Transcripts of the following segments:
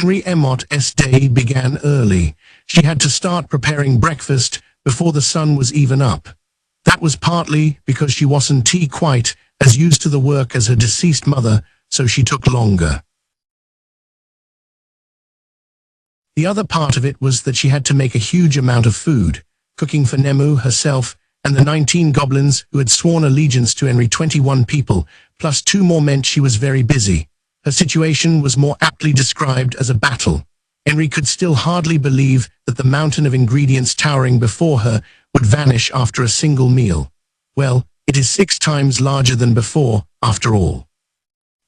Henry Emmott's day began early. She had to start preparing breakfast before the sun was even up. That was partly because she wasn't quite as used to the work as her deceased mother, so she took longer. The other part of it was that she had to make a huge amount of food, cooking for Nemu, herself, and the 19 goblins who had sworn allegiance to Henry. 21 people, plus 2 more meant she was very busy. Her situation was more aptly described as a battle. Henry could still hardly believe that the mountain of ingredients towering before her would vanish after a single meal. Well, it is 6 times larger than before, after all.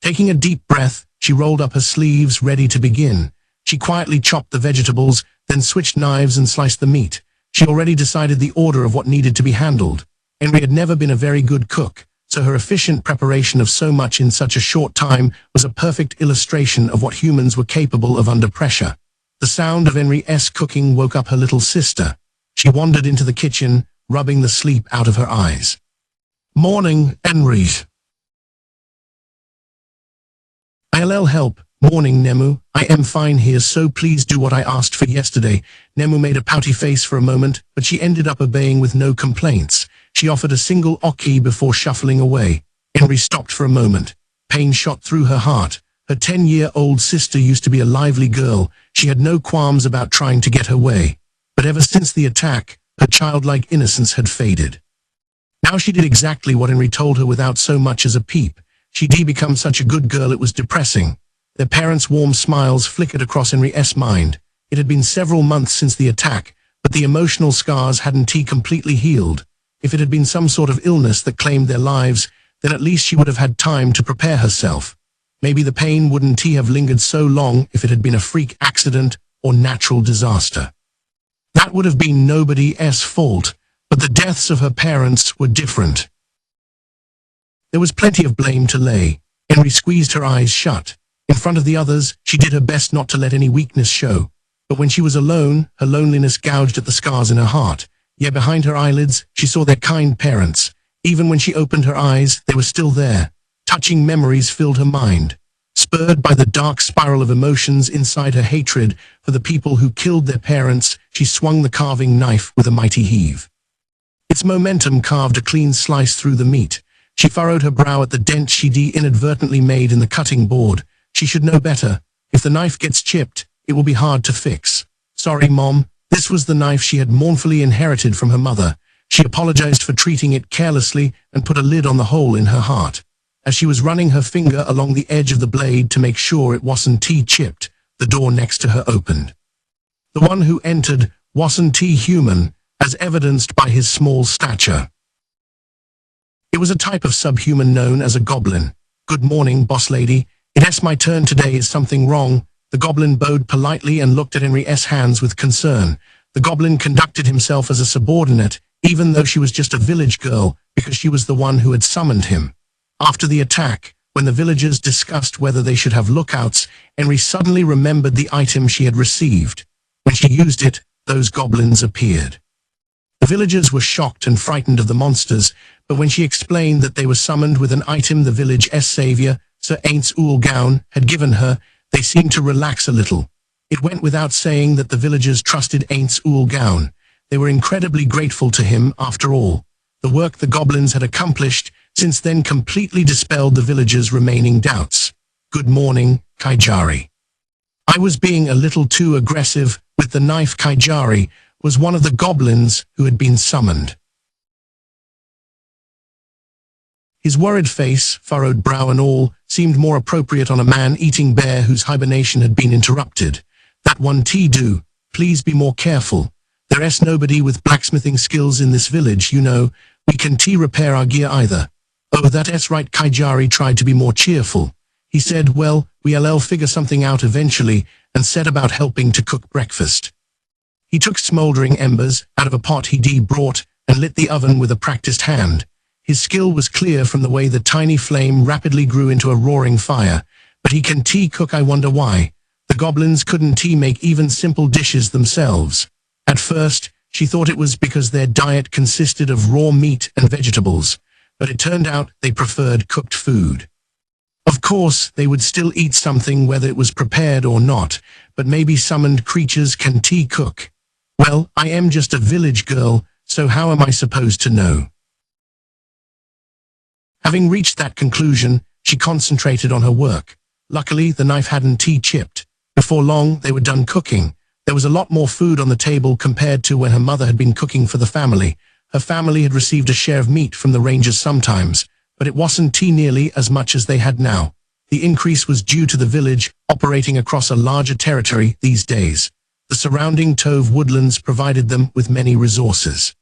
Taking a deep breath, she rolled up her sleeves, ready to begin. She quietly chopped the vegetables, then switched knives and sliced the meat. She already decided the order of what needed to be handled. Henry had never been a very good cook, so her efficient preparation of so much in such a short time was a perfect illustration of what humans were capable of under pressure. The sound of Henry's cooking woke up her little sister. She wandered into the kitchen, rubbing the sleep out of her eyes. "Morning, Henry." "I'll help." "Morning, Nemu. I am fine here, so please do what I asked for yesterday." Nemu made a pouty face for a moment, but she ended up obeying with no complaints. She offered a single oki before shuffling away. Henry stopped for a moment. Pain shot through her heart. Her 10-year-old sister used to be a lively girl. She had no qualms about trying to get her way. But ever since the attack, her childlike innocence had faded. Now she did exactly what Henry told her without so much as a peep. She'd become such a good girl it was depressing. Their parents' warm smiles flickered across Henry's mind. It had been several months since the attack, but the emotional scars hadn't completely healed. If it had been some sort of illness that claimed their lives, then at least she would have had time to prepare herself. Maybe the pain wouldn't have lingered so long if it had been a freak accident or natural disaster. That would have been nobody's fault, but the deaths of her parents were different. There was plenty of blame to lay. Henry squeezed her eyes shut. In front of the others, she did her best not to let any weakness show. But when she was alone, her loneliness gouged at the scars in her heart. Yet behind her eyelids, she saw their kind parents. Even when she opened her eyes, they were still there. Touching memories filled her mind. Spurred by the dark spiral of emotions inside her hatred for the people who killed their parents, she swung the carving knife with a mighty heave. Its momentum carved a clean slice through the meat. She furrowed her brow at the dent she'd inadvertently made in the cutting board. She should know better. If the knife gets chipped, it will be hard to fix. "Sorry, Mom." This was the knife she had mournfully inherited from her mother. She apologized for treating it carelessly and put a lid on the hole in her heart. As she was running her finger along the edge of the blade to make sure it wasn't chipped, the door next to her opened. The one who entered wasn't human, as evidenced by his small stature. It was a type of subhuman known as a goblin. "Good morning, boss lady. It's my turn today. Is something wrong?" The goblin bowed politely and looked at Henry's hands with concern. The goblin conducted himself as a subordinate, even though she was just a village girl, because she was the one who had summoned him. After the attack, when the villagers discussed whether they should have lookouts, Henry suddenly remembered the item she had received. When she used it, those goblins appeared. The villagers were shocked and frightened of the monsters, but when she explained that they were summoned with an item the village's savior, Sir Aints Ulgaun, had given her, they seemed to relax a little. It went without saying that the villagers trusted Aints Ulgaun. They were incredibly grateful to him, after all. The work the goblins had accomplished since then completely dispelled the villagers' remaining doubts. "Good morning, Kaijari." "I was being a little too aggressive with the knife." Kaijari was one of the goblins who had been summoned. His worried face, furrowed brow and all, seemed more appropriate on a man-eating bear whose hibernation had been interrupted. "That one do. Please be more careful. There's nobody with blacksmithing skills in this village, you know. We can repair our gear either." "Oh, that's right." Kaijari tried to be more cheerful. He said, "Well, we'll figure something out eventually," and set about helping to cook breakfast. He took smoldering embers out of a pot he'd brought and lit the oven with a practiced hand. His skill was clear from the way the tiny flame rapidly grew into a roaring fire. But he can cook. I wonder why. The goblins couldn't make even simple dishes themselves. At first, she thought it was because their diet consisted of raw meat and vegetables, but it turned out they preferred cooked food. Of course, they would still eat something whether it was prepared or not, but maybe summoned creatures can tea cook. Well, I am just a village girl, so how am I supposed to know? Having reached that conclusion, she concentrated on her work. Luckily, the knife hadn't chipped. Before long, they were done cooking. There was a lot more food on the table compared to when her mother had been cooking for the family. Her family had received a share of meat from the rangers sometimes, but it wasn't nearly as much as they had now. The increase was due to the village operating across a larger territory these days. The surrounding Tove woodlands provided them with many resources.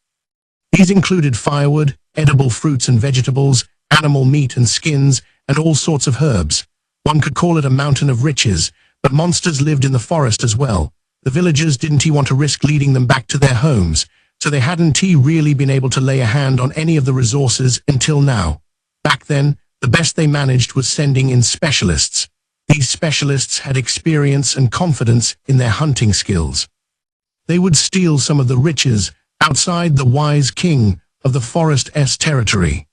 These included firewood, edible fruits and vegetables, animal meat and skins, and all sorts of herbs. One could call it a mountain of riches, but monsters lived in the forest as well. The villagers didn't want to risk leading them back to their homes, so they hadn't really been able to lay a hand on any of the resources until now. Back then, the best they managed was sending in specialists. These specialists had experience and confidence in their hunting skills. They would steal some of the riches outside the wise king of the forest's territory.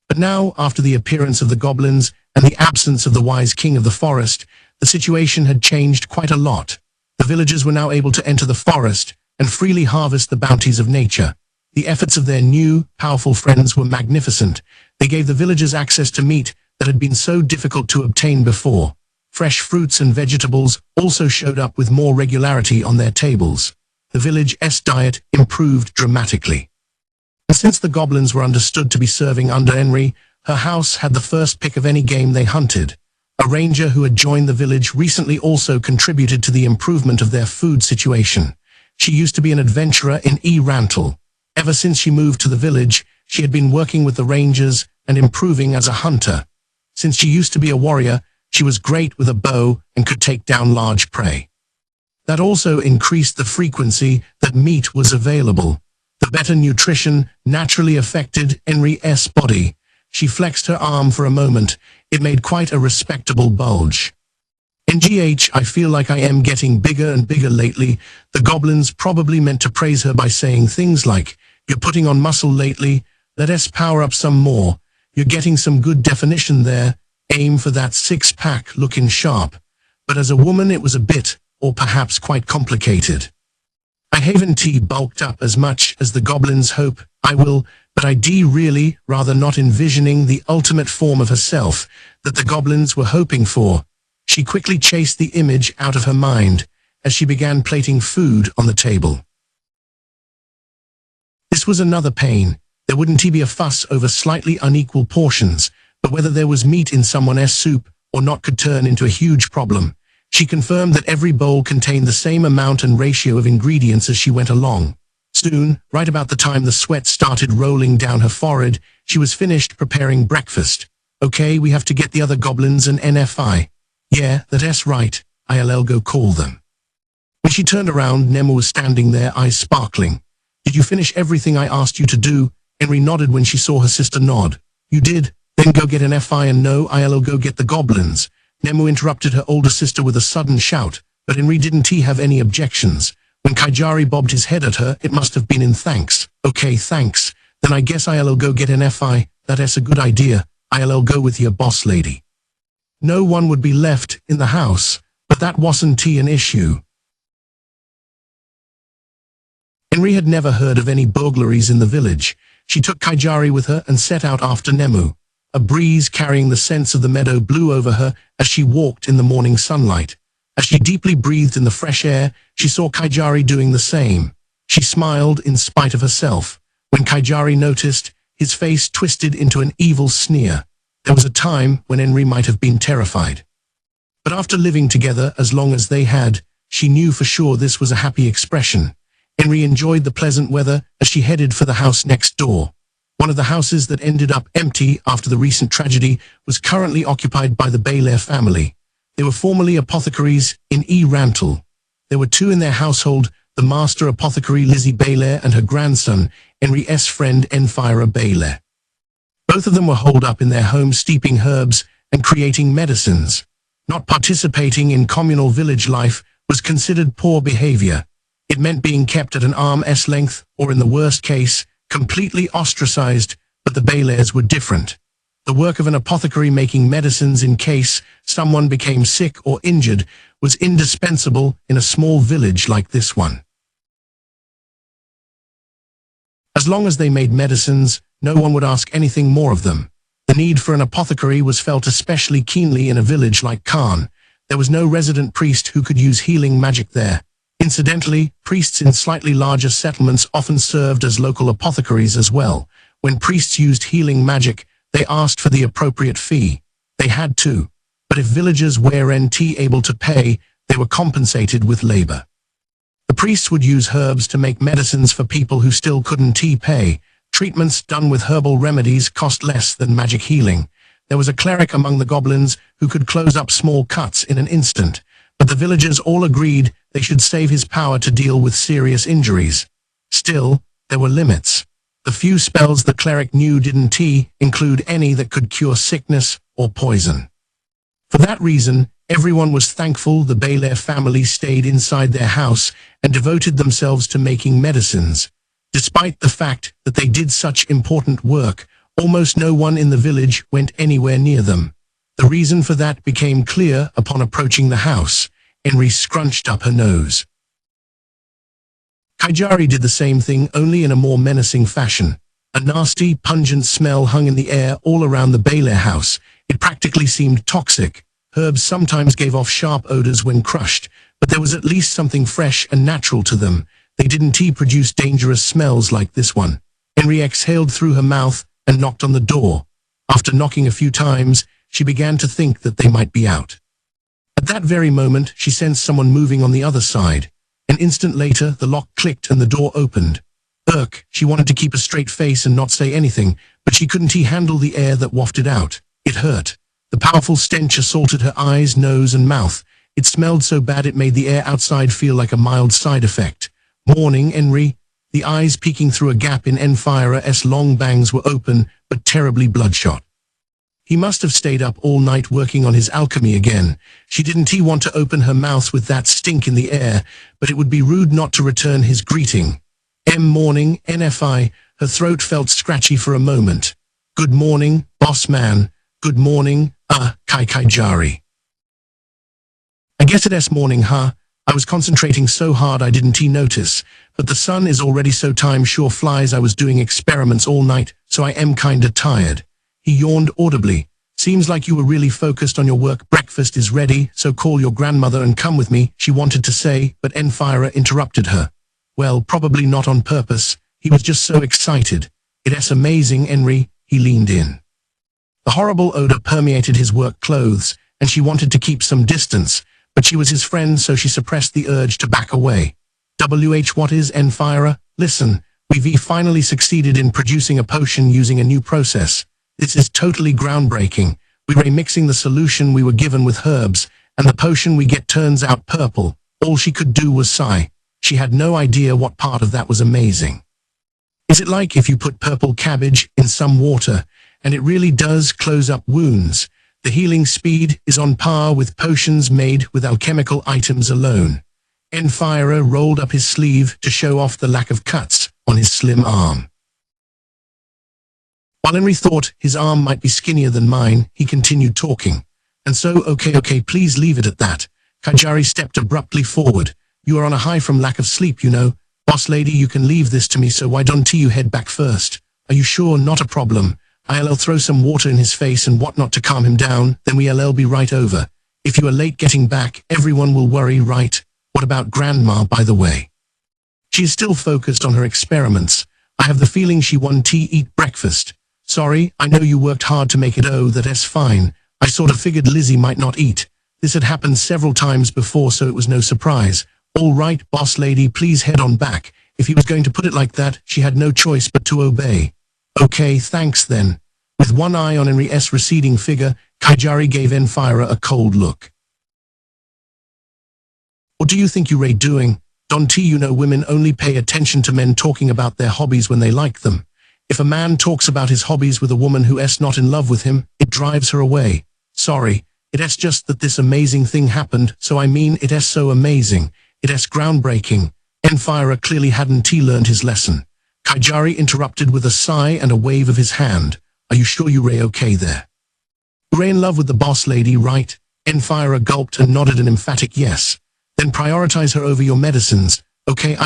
But now, after the appearance of the goblins and the absence of the wise king of the forest, the situation had changed quite a lot. The villagers were now able to enter the forest and freely harvest the bounties of nature. The efforts of their new, powerful friends were magnificent. They gave the villagers access to meat that had been so difficult to obtain before. Fresh fruits and vegetables also showed up with more regularity on their tables. The village's diet improved dramatically. And since the goblins were understood to be serving under Henry, her house had the first pick of any game they hunted. A ranger who had joined the village recently also contributed to the improvement of their food situation. She used to be an adventurer in Rantle. Ever since she moved to the village, she had been working with the rangers and improving as a hunter. Since she used to be a warrior, she was great with a bow and could take down large prey. That also increased the frequency that meat was available. The better nutrition naturally affected Henry's body. She flexed her arm for a moment. It made quite a respectable bulge. NGH, I feel like I am getting bigger and bigger lately. The goblins probably meant to praise her by saying things like, "You're putting on muscle lately. Let us power up some more. You're getting some good definition there. Aim for that six-pack looking sharp." But as a woman it was a bit, or perhaps quite complicated. I haven't bulked up as much as the goblins hope I will, but I really rather not envisioning the ultimate form of herself that the goblins were hoping for. She quickly chased the image out of her mind as she began plating food on the table. This was another pain. There wouldn't be a fuss over slightly unequal portions, but whether there was meat in someone's soup or not could turn into a huge problem. She confirmed that every bowl contained the same amount and ratio of ingredients as she went along. Soon, right about the time the sweat started rolling down her forehead, she was finished preparing breakfast. "Okay, we have to get the other goblins and NFI. Yeah, that's right, I'll go call them." When she turned around, Nemu was standing there, eyes sparkling. "Did you finish everything I asked you to do?" Henry nodded when she saw her sister nod. "You did? Then go get an FI and no, I'll go get the goblins." Nemu interrupted her older sister with a sudden shout, but Henry didn't have any objections. When Kaijari bobbed his head at her, it must have been in thanks. "Okay, thanks. Then I guess I'll go get an FI. That's a good idea. I'll go with your boss lady." No one would be left in the house, but that wasn't an issue. Henry had never heard of any burglaries in the village. She took Kaijari with her and set out after Nemu. A breeze carrying the scents of the meadow blew over her as she walked in the morning sunlight. As she deeply breathed in the fresh air, she saw Kaijari doing the same. She smiled in spite of herself. When Kaijari noticed, his face twisted into an evil sneer. There was a time when Henry might have been terrified. But after living together as long as they had, she knew for sure this was a happy expression. Henry enjoyed the pleasant weather as she headed for the house next door. One of the houses that ended up empty after the recent tragedy was currently occupied by the Belair family. They were formerly apothecaries in Rantle. There were two in their household, the master apothecary Lizzie Belair and her grandson, Henry's friend Enfira Belair. Both of them were holed up in their home steeping herbs and creating medicines. Not participating in communal village life was considered poor behavior. It meant being kept at an arm's length, or in the worst case, completely ostracized, But the Belaires were different. The work of an apothecary making medicines in case someone became sick or injured was indispensable in a small village like this one. As long as they made medicines, no one would ask anything more of them. The need for an apothecary was felt especially keenly in a village like Khan. There was no resident priest who could use healing magic there. Incidentally, priests in slightly larger settlements often served as local apothecaries as well. When priests used healing magic, they asked for the appropriate fee. They had to. But if villagers weren't able to pay, they were compensated with labor. The priests would use herbs to make medicines for people who still couldn't pay. Treatments done with herbal remedies cost less than magic healing. There was a cleric among the goblins who could close up small cuts in an instant, but the villagers all agreed they should save his power to deal with serious injuries. Still, there were limits. The few spells the cleric knew didn't include any that could cure sickness or poison. For that reason, everyone was thankful the Belair family stayed inside their house and devoted themselves to making medicines. Despite the fact that they did such important work, almost no one in the village went anywhere near them. The reason for that became clear upon approaching the house. Henry scrunched up her nose. Kaijari did the same thing, only in a more menacing fashion. A nasty, pungent smell hung in the air all around the Belair house. It practically seemed toxic. Herbs sometimes gave off sharp odors when crushed, but there was at least something fresh and natural to them. They didn't produce dangerous smells like this one. Henry exhaled through her mouth and knocked on the door. After knocking a few times, she began to think that they might be out. At that very moment, she sensed someone moving on the other side. An instant later, the lock clicked and the door opened. She wanted to keep a straight face and not say anything, but she couldn't handle the air that wafted out. It hurt. The powerful stench assaulted her eyes, nose, and mouth. It smelled so bad it made the air outside feel like a mild side effect. Morning, Henry. The eyes peeking through a gap in Enfira's long bangs were open, but terribly bloodshot. He must have stayed up all night working on his alchemy again. She didn't want to open her mouth with that stink in the air, but it would be rude not to return his greeting. Morning, NFI. Her throat felt scratchy for a moment. Good morning, boss man. Good morning, Kaijari. I guess it's morning, huh? I was concentrating so hard I didn't notice, but the sun is already so time sure flies. I was doing experiments all night, so I am kinda tired. He yawned audibly. Seems like you were really focused on your work. Breakfast is ready, so call your grandmother and come with me, she wanted to say, but Enfira interrupted her. Well, probably not on purpose. He was just so excited. It's amazing, Henry. He leaned in. The horrible odor permeated his work clothes, and she wanted to keep some distance, but she was his friend, so she suppressed the urge to back away. What is Enfira? Listen, we've finally succeeded in producing a potion using a new process. This is totally groundbreaking. We were mixing the solution we were given with herbs, and the potion we get turns out purple. All she could do was sigh. She had no idea what part of that was amazing. Is it like if you put purple cabbage in some water, and it really does close up wounds? The healing speed is on par with potions made with alchemical items alone. Enfira rolled up his sleeve to show off the lack of cuts on his slim arm. While Henry thought his arm might be skinnier than mine, he continued talking. And so, okay, please leave it at that. Kaijari stepped abruptly forward. You are on a high from lack of sleep, you know. Boss lady, you can leave this to me, so why don't you head back first? Are you sure? Not a problem. I'll throw some water in his face and whatnot to calm him down, then we'll be right over. If you are late getting back, everyone will worry, right? What about Grandma, by the way? She is still focused on her experiments. I have the feeling she won't eat breakfast. Sorry, I know you worked hard to make it. That's fine. I sort of figured Lizzie might not eat. This had happened several times before, so it was no surprise. All right, boss lady, please head on back. If he was going to put it like that, she had no choice but to obey. Okay, thanks then. With one eye on Henry's receding figure, Kaijari gave Enfira a cold look. What do you think you're doing? Don't you know women only pay attention to men talking about their hobbies when they like them? If a man talks about his hobbies with a woman who's not in love with him, it drives her away. Sorry, it's just that this amazing thing happened, so I mean it's so amazing. It's groundbreaking. Enfira clearly hadn't learned his lesson. Kaijari interrupted with a sigh and a wave of his hand. Are you sure you're okay there? You're in love with the boss lady, right? Enfira gulped and nodded an emphatic yes. Then prioritize her over your medicines. Okay,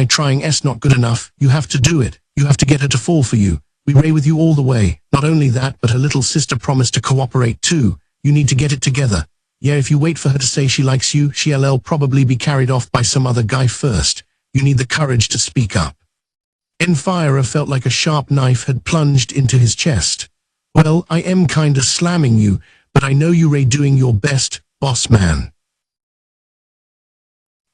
trying S not good enough. You have to do it. You have to get her to fall for you. We ray with you all the way. Not only that, but her little sister promised to cooperate too. You need to get it together. Yeah, if you wait for her to say she likes you, she'll probably be carried off by some other guy first. You need the courage to speak up. Enfira felt like a sharp knife had plunged into his chest. Well, I am kinda slamming you, but I know you ray doing your best, boss man.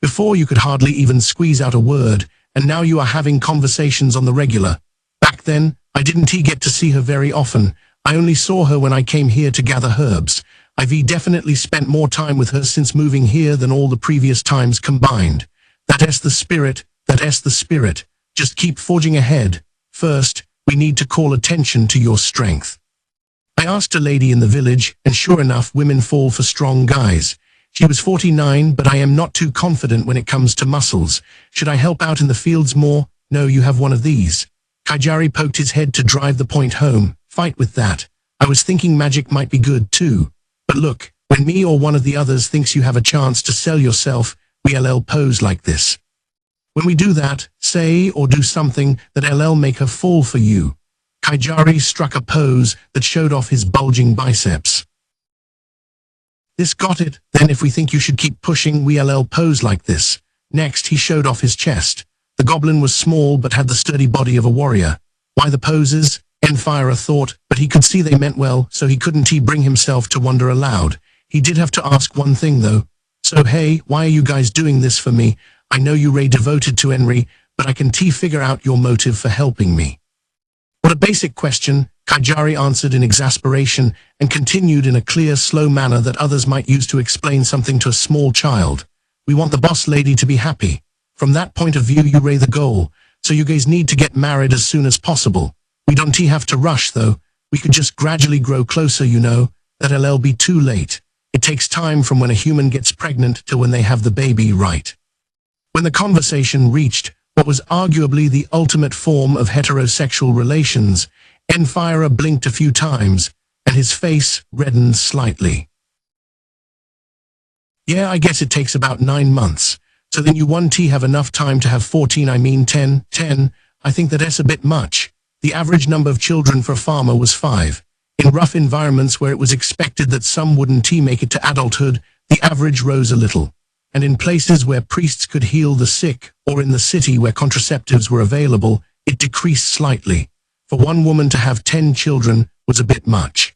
Before you could hardly even squeeze out a word, and now you are having conversations on the regular. Back then, I didn't get to see her very often. I only saw her when I came here to gather herbs. I've definitely spent more time with her since moving here than all the previous times combined. That's the spirit, that's the spirit. Just keep forging ahead. First, we need to call attention to your strength. I asked a lady in the village, and sure enough, women fall for strong guys. She was 49, but I am not too confident when it comes to muscles. Should I help out in the fields more? No, you have one of these. Kaijari poked his head to drive the point home. Fight with that. I was thinking magic might be good too. But look, when me or one of the others thinks you have a chance to sell yourself, we'll pose like this. When we do that, say or do something that'll make her fall for you. Kaijari struck a pose that showed off his bulging biceps. This got it. Then if we think you should keep pushing, we'll pose like this. Next, he showed off his chest. The goblin was small but had the sturdy body of a warrior. Why the poses? Enfira thought, but he could see they meant well, so he couldn't bring himself to wonder aloud. He did have to ask one thing though. So hey, why are you guys doing this for me? I know you ray devoted to Enri, but I can figure out your motive for helping me. What a basic question, Kaijari answered in exasperation and continued in a clear, slow manner that others might use to explain something to a small child. We want the boss lady to be happy. From that point of view, you ray the goal, so you guys need to get married as soon as possible. We don't have to rush though. We could just gradually grow closer, you know. That'll be too late. It takes time from when a human gets pregnant to when they have the baby, right? When the conversation reached what was arguably the ultimate form of heterosexual relations, Enfira blinked a few times, and his face reddened slightly. Yeah, I guess it takes about 9 months. So then you have enough time to have 10. I think that's a bit much. The average number of children for a farmer was 5. In rough environments where it was expected that some wouldn't make it to adulthood, the average rose a little. And in places where priests could heal the sick, or in the city where contraceptives were available, it decreased slightly. For one woman to have 10 children was a bit much.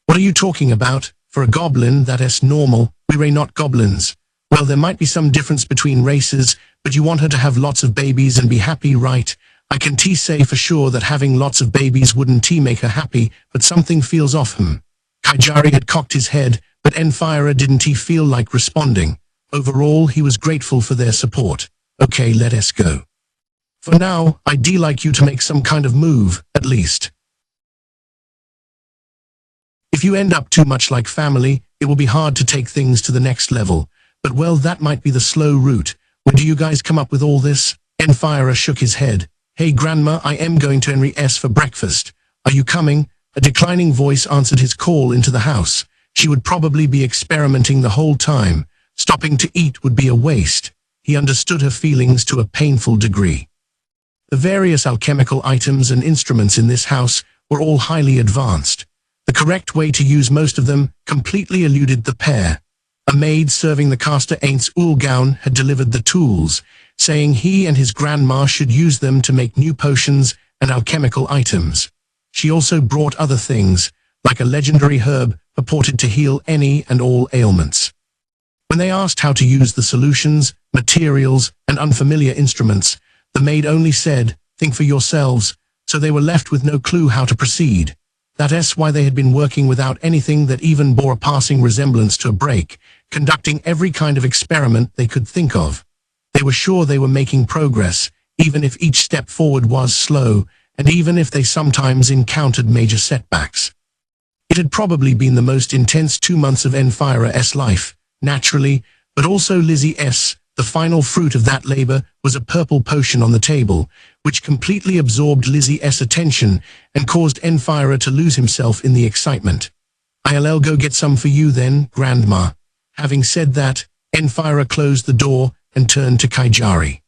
What are you talking about? For a goblin, that's normal. We're not goblins. Well, there might be some difference between races, but you want her to have lots of babies and be happy, right? I can say for sure that having lots of babies wouldn't make her happy, but something feels off him. Kaijari had cocked his head, but Enfira didn't feel like responding. Overall, he was grateful for their support. Okay, let us go. For now, I'd like you to make some kind of move, at least. If you end up too much like family, it will be hard to take things to the next level. But well, that might be the slow route. When do you guys come up with all this? Enfira shook his head. Hey grandma, I am going to Henry's for breakfast. Are you coming? A declining voice answered his call into the house. She would probably be experimenting the whole time. Stopping to eat would be a waste. He understood her feelings to a painful degree. The various alchemical items and instruments in this house were all highly advanced. The correct way to use most of them completely eluded the pair. A maid serving the caster Aints Ulgown had delivered the tools, saying he and his grandma should use them to make new potions and alchemical items. She also brought other things, like a legendary herb purported to heal any and all ailments. When they asked how to use the solutions, materials, and unfamiliar instruments, the maid only said, "Think for yourselves," so they were left with no clue how to proceed. That's why they had been working without anything that even bore a passing resemblance to a break, conducting every kind of experiment they could think of. They were sure they were making progress, even if each step forward was slow, and even if they sometimes encountered major setbacks. It had probably been the most intense 2 months of Enfira's life, naturally, but also Lizzie's. The final fruit of that labor was a purple potion on the table, which completely absorbed Lizzie's attention and caused Enfira to lose himself in the excitement. "I'll go get some for you then, Grandma." Having said that, Enfira closed the door and turned to Kaijari.